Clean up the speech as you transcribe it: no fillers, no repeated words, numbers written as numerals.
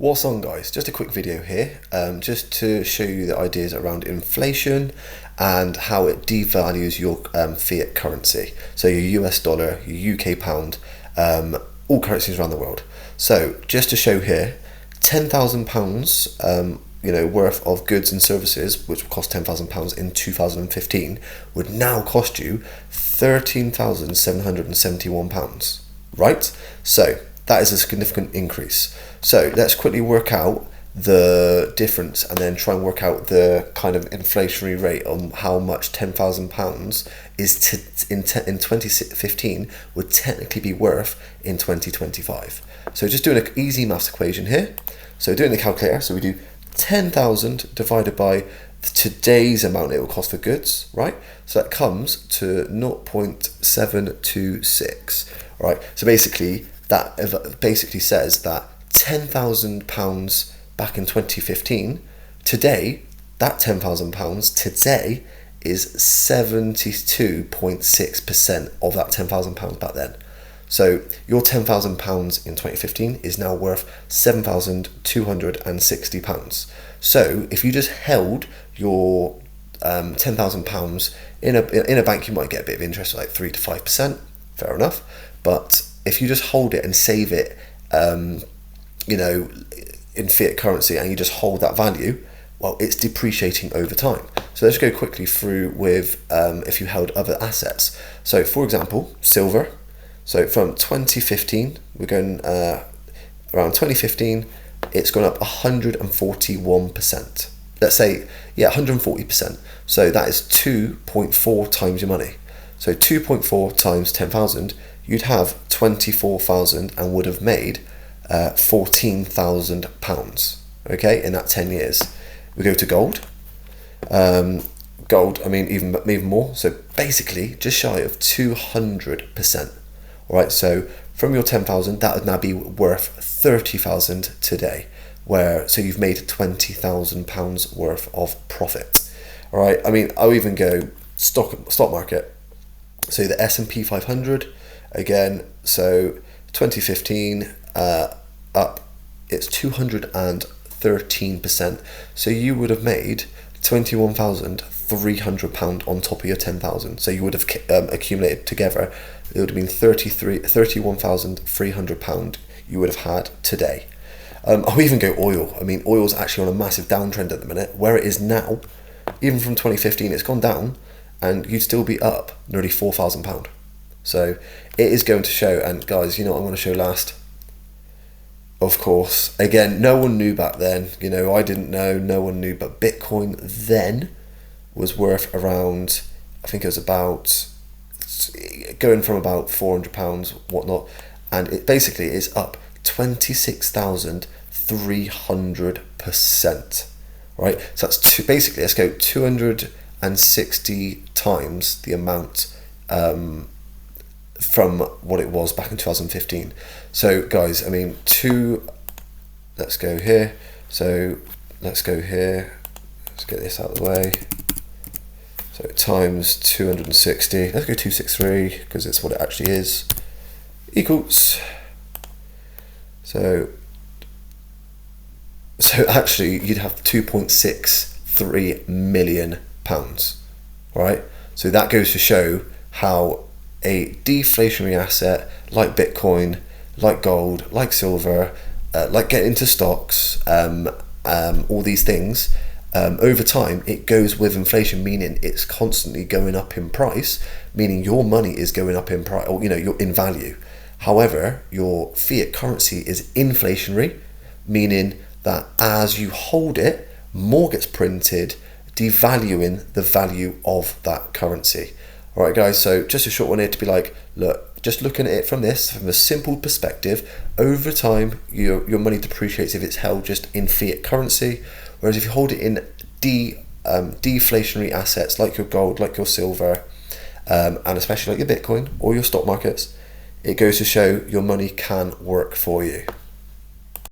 What's on, guys? Just a quick video here, just to show you the ideas around inflation and how it devalues your fiat currency. So your US dollar, your UK pound, all currencies around the world. So just to show here, £10,000 worth of goods and services, which would cost £10,000 in 2015, would now cost you £13,771, right? So that is a significant increase. So let's quickly work out the difference and then try and work out the kind of inflationary rate on how much £10,000 is in 2015 would technically be worth in 2025. So just doing an easy maths equation here. So doing the calculator, so we do 10,000 divided by today's amount it will cost for goods, right? So that comes to 0.726, right? So basically that basically says that £10,000 back in 2015, today, that £10,000 today is 72.6% of that £10,000 back then. So your £10,000 in 2015 is now worth £7,260. So if you just held your £10,000 in a bank, you might get a bit of interest, like 3 to 5%, fair enough. But if you just hold it and save it, in fiat currency, and you just hold that value, well, it's depreciating over time. So let's go quickly through with if you held other assets. So for example, silver. So from 2015, we're going around 2015, it's gone up 141%. Let's say, 140%. So that is 2.4 times your money. So 2.4 times 10,000, you'd have 24,000 and would have made £14,000, okay, in that 10 years. We go to gold. Gold, I mean, even more. So basically, just shy of 200%. All right, so from your 10,000, that would now be worth 30,000 today. So you've made £20,000 worth of profit. All right, I mean, I'll even go stock market. So the S&P 500 again. So 2015 up, it's 213%. So you would have made £21,300 on top of your 10,000. So you would have accumulated together. It would have been £31,300 you would have had today. I'll even go oil. I mean, oil's actually on a massive downtrend at the minute. Where it is now, even from 2015, it's gone down, and you'd still be up nearly £4,000. So it is going to show. And guys, you know what I'm going to show last? Of course, again, no one knew back then. I didn't know, no one knew, but Bitcoin then was worth around, I think it was about, going from about £400, whatnot, and it basically is up 26,300%, right? So that's basically, let's go 260 times the amount from what it was back in 2015. So guys, I mean, let's go here. So let's go here. Let's get this out of the way. So times 260. Let's go 263 because it's what it actually is. Equals. So actually, you'd have £2.63 million. Right. So that goes to show how a deflationary asset like Bitcoin, like gold, like silver, like getting into stocks, all these things, over time it goes with inflation, meaning it's constantly going up in price, meaning your money is going up in price, or you're in value. However, your fiat currency is inflationary, meaning that as you hold it, more gets printed, devaluing the value of that currency. All right, guys, so just a short one here to be like, look, just looking at it from a simple perspective, over time, your money depreciates if it's held just in fiat currency, whereas if you hold it in deflationary assets like your gold, like your silver, and especially like your Bitcoin or your stock markets, it goes to show your money can work for you.